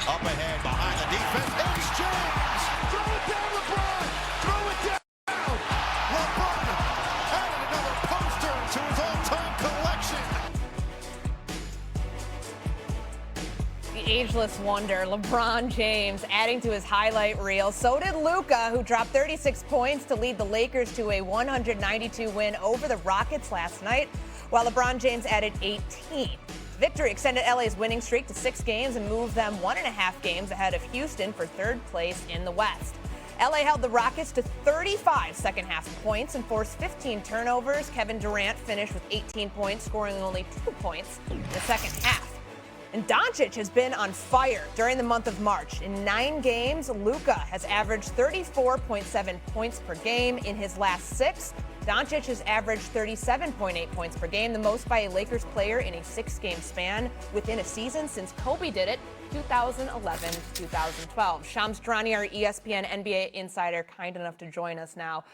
Up ahead, behind the defense, it's James! Throw it down, LeBron! Throw it down! LeBron added another poster to his all-time collection. The ageless wonder, LeBron James, adding to his highlight reel. So did Luka, who dropped 36 points to lead the Lakers to a 192 win over the Rockets last night, while LeBron James added 18. Victory extended LA's winning streak to 6 games and moved them 1.5 games ahead of Houston for third place in the West. LA held the Rockets to 35 second-half points and forced 15 turnovers. Kevin Durant finished with 18 points, scoring only 2 points in the second half. And Doncic has been on fire during the month of March. In 9 games, Luka has averaged 34.7 points per game. In his last 6, Doncic has averaged 37.8 points per game, the most by a Lakers player in a 6-game span within a season since Kobe did it 2011-2012. Shams Durrani, our ESPN NBA insider, kind enough to join us now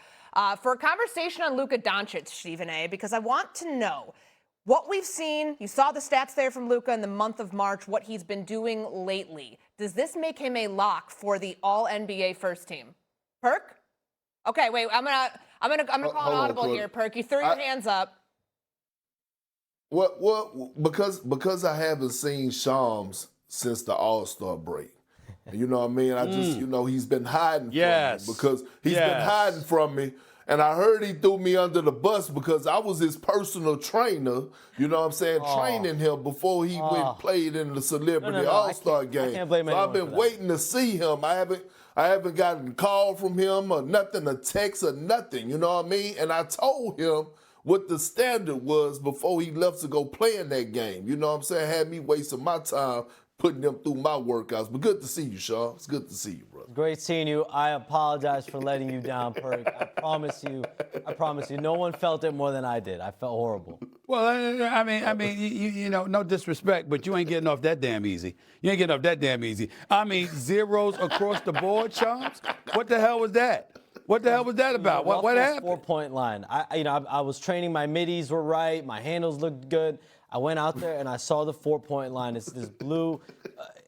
for a conversation on Luka Doncic, Stephen A., because I want to know what we've seen. You saw the stats there from Luka in the month of March, what he's been doing lately. Does this make him a lock for the All-NBA first team? Perk? Okay, wait, I'm gonna call an audible here, Perk. You threw your hands up. Well, because I haven't seen Shams since the All-Star break. You know what I mean? I just, he's been hiding from me because he's been hiding from me. And I heard he threw me under the bus because I was his personal trainer, you know what I'm saying, training him before he went and played in the Celebrity All-Star game. I can't blame so I've been for waiting to see him. I haven't gotten a call from him or nothing, a text or nothing, you know what I mean? And I told him what the standard was before he left to go play in that game. You know what I'm saying? Had me wasting my time putting them through my workouts. But good to see you, Sean. It's good to see you, brother. Great seeing you. I apologize for letting you down, Perk. I promise you. No one felt it more than I did. I felt horrible. Well, I mean, you know, no disrespect, but you ain't getting off that damn easy. You ain't getting off that damn easy. I mean, zeros across the board, Shams? What the hell was that? What the hell was that about? What happened? 4-point line. I was training. My middies were right. My handles looked good. I went out there and I saw the 4-point line. It's this blue.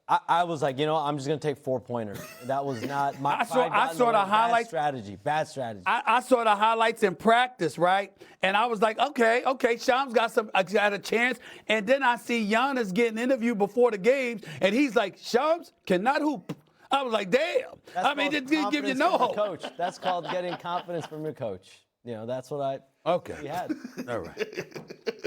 I was like, I'm just gonna take 4-pointers. That was not my. I saw the highlights. Bad strategy. I saw the highlights in practice, right? And I was like, okay, Shams got a chance. And then I see Giannis getting interviewed before the games, and he's like, Shams cannot hoop. I was like, damn. It didn't give you no hope. Coach, that's called getting confidence from your coach. That's what we had. All right.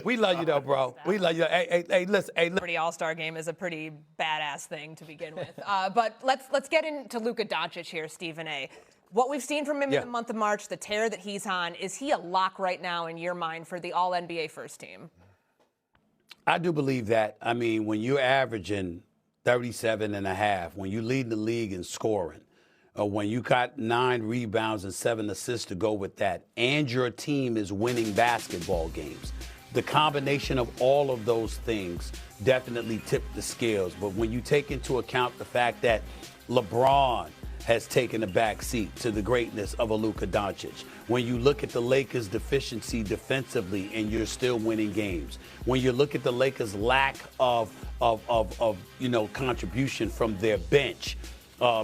We love you though, bro. We love you. Hey, listen. Pretty All-Star game is a pretty badass thing to begin with. But let's get into Luka Doncic here, Stephen A. What we've seen from him in the month of March, the tear that he's on, is he a lock right now in your mind for the All-NBA first team? I do believe that. I mean, when you're averaging 37.5, when you lead the league in scoring, when you got 9 rebounds and 7 assists to go with that, and your team is winning basketball games, the combination of all of those things definitely tipped the scales. But when you take into account the fact that LeBron has taken a back seat to the greatness of a Luka Doncic, when you look at the Lakers' deficiency defensively and you're still winning games, when you look at the Lakers' lack of contribution from their bench,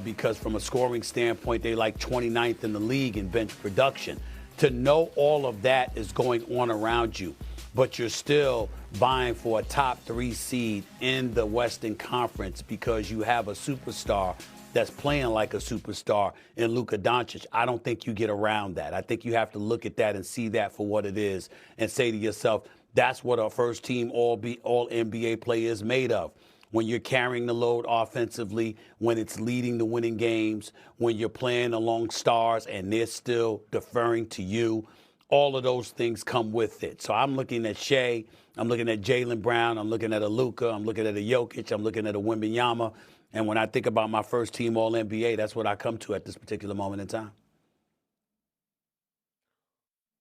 because from a scoring standpoint, they like 29th in the league in bench production. To know all of that is going on around you, but you're still vying for a top 3 seed in the Western Conference because you have a superstar that's playing like a superstar in Luka Doncic. I don't think you get around that. I think you have to look at that and see that for what it is and say to yourself, that's what a first team all NBA player is made of. When you're carrying the load offensively, when it's leading the winning games, when you're playing along stars and they're still deferring to you, all of those things come with it. So I'm looking at Shea, I'm looking at Jaylen Brown, I'm looking at a Luka, I'm looking at a Jokic, I'm looking at a Wembanyama. And when I think about my first team All-NBA, that's what I come to at this particular moment in time.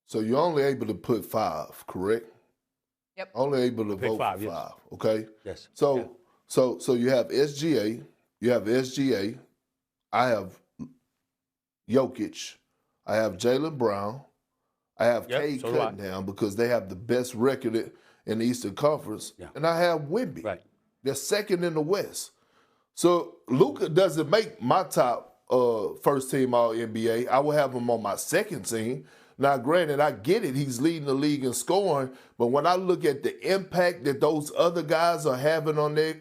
So you're only able to put 5, correct? Yep. Only able to vote five, for yes. 5, okay? Yes. So you have SGA, I have Jokic, I have Jaylen Brown, I have Cade Cunningham because they have the best record in the Eastern Conference, and I have Wemby. Right. They're second in the West. So Luka doesn't make my top first team All NBA. I will have him on my second team. Now, granted, I get it. He's leading the league in scoring, but when I look at the impact that those other guys are having on their,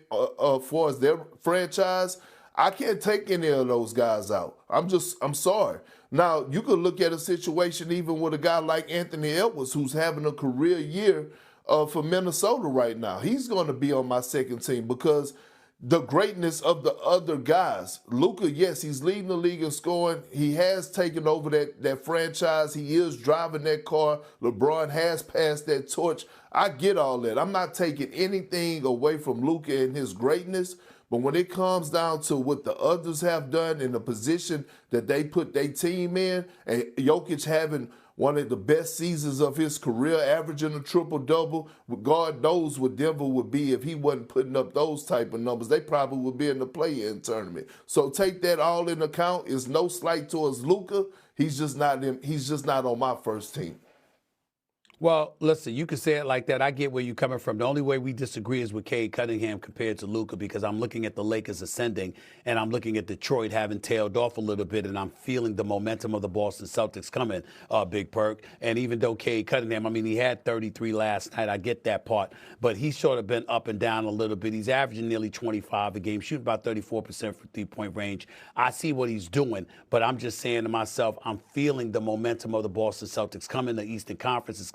for as their franchise, I can't take any of those guys out. I'm sorry. Now, you could look at a situation even with a guy like Anthony Edwards, who's having a career year for Minnesota right now. He's going to be on my second team because the greatness of the other guys. Luka, yes, he's leading the league in scoring. He has taken over that franchise. He is driving that car. LeBron has passed that torch. I get all that. I'm not taking anything away from Luka and his greatness. But when it comes down to what the others have done in the position that they put their team in, and Jokic having one of the best seasons of his career, averaging a triple-double, God knows what Denver would be if he wasn't putting up those type of numbers. They probably would be in the play-in tournament. So take that all in account. It's no slight towards Luka. He's just not on my first team. Well, listen, you can say it like that. I get where you're coming from. The only way we disagree is with Cade Cunningham compared to Luka, because I'm looking at the Lakers ascending and I'm looking at Detroit having tailed off a little bit, and I'm feeling the momentum of the Boston Celtics coming, Big Perk. And even though Cade Cunningham, I mean, he had 33 last night. I get that part. But he's sort of been up and down a little bit. He's averaging nearly 25 a game, shooting about 34% from three-point range. I see what he's doing, but I'm just saying to myself, I'm feeling the momentum of the Boston Celtics coming. The Eastern Conference is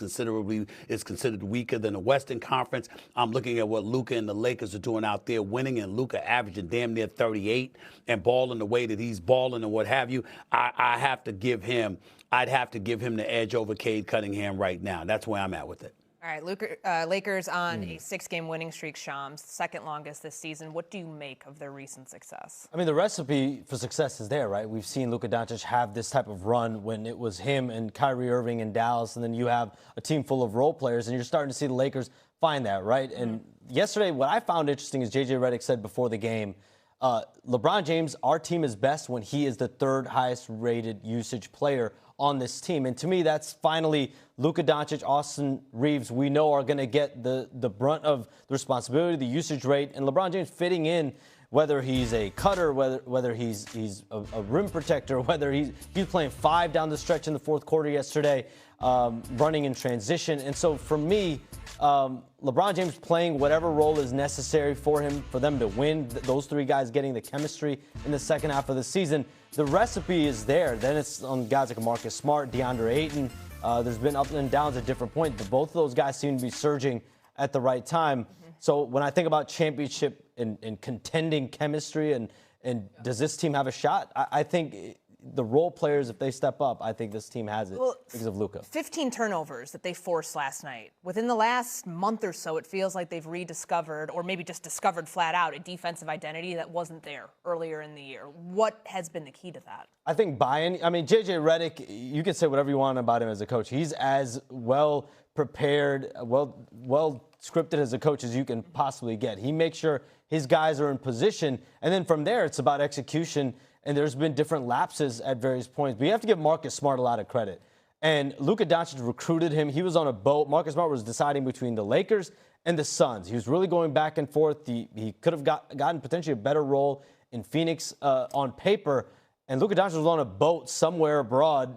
considered weaker than the Western Conference. I'm looking at what Luka and the Lakers are doing out there, winning, and Luka averaging damn near 38 and balling the way that he's balling and what have you. I'd have to give him the edge over Cade Cunningham right now. That's where I'm at with it. All right, Lakers on a 6-game winning streak, Shams, second longest this season. What do you make of their recent success? I mean, the recipe for success is there, right? We've seen Luka Doncic have this type of run when it was him and Kyrie Irving in Dallas, and then you have a team full of role players, and you're starting to see the Lakers find that, right? And yesterday, what I found interesting is J.J. Redick said before the game, LeBron James, our team is best when he is the third highest rated usage player on this team. And to me, that's finally Luka Doncic, Austin Reeves, we know are going to get the brunt of the responsibility, the usage rate, and LeBron James fitting in, whether he's a cutter, whether he's a rim protector, whether he's playing 5 down the stretch in the fourth quarter yesterday, running in transition. And so for me, LeBron James playing whatever role is necessary for him, for them to win, those three guys getting the chemistry in the second half of the season, the recipe is there. Then it's on guys like Marcus Smart, DeAndre Ayton. There's been ups and downs at different points, but both of those guys seem to be surging at the right time. So when I think about championship and contending chemistry and does this team have a shot, I think the role players, if they step up, I think this team has it because of Luka. 15 turnovers that they forced last night. Within the last month or so, it feels like they've rediscovered, or maybe just discovered flat out, a defensive identity that wasn't there earlier in the year. What has been the key to that? I think buy-in. I mean, J.J. Redick, you can say whatever you want about him as a coach. He's as well prepared, well scripted as a coach as you can possibly get. He makes sure his guys are in position, and then from there, it's about execution. And there's been different lapses at various points. But you have to give Marcus Smart a lot of credit. And Luka Doncic recruited him. He was on a boat. Marcus Smart was deciding between the Lakers and the Suns. He was really going back and forth. He could have gotten potentially a better role in Phoenix on paper. And Luka Doncic was on a boat somewhere abroad,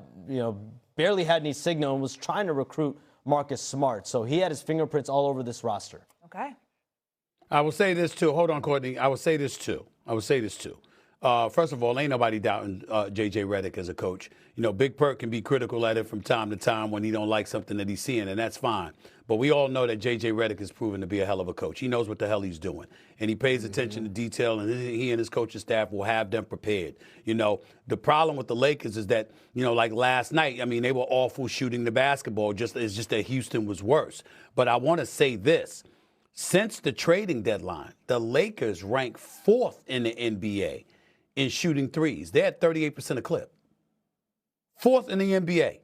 barely had any signal and was trying to recruit Marcus Smart. So he had his fingerprints all over this roster. Okay. I will say this, too. Hold on, Courtney. I will say this, too. First of all, ain't nobody doubting J.J. Redick as a coach. Big Perk can be critical at it from time to time when he don't like something that he's seeing, and that's fine. But we all know that J.J. Redick has proven to be a hell of a coach. He knows what the hell he's doing, and he pays attention to detail, and he and his coaching staff will have them prepared. The problem with the Lakers is that, like last night, I mean, they were awful shooting the basketball. It's just that Houston was worse. But I want to say this. Since the trading deadline, the Lakers rank 4th in the NBA in shooting threes. They're at 38% a clip. 4th in the NBA.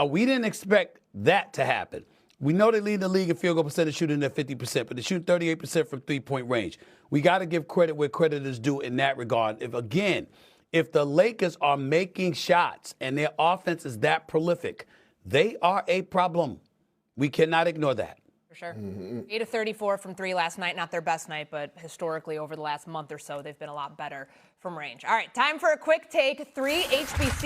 We didn't expect that to happen. We know they lead the league in field goal percentage shooting at 50%, but they shoot 38% from three-point range. We got to give credit where credit is due in that regard. If the Lakers are making shots and their offense is that prolific, they are a problem. We cannot ignore that. For sure. 8 of 34 from 3 last night. Not their best night, but historically over the last month or so, they've been a lot better from range. All right, time for a quick take. 3 HBC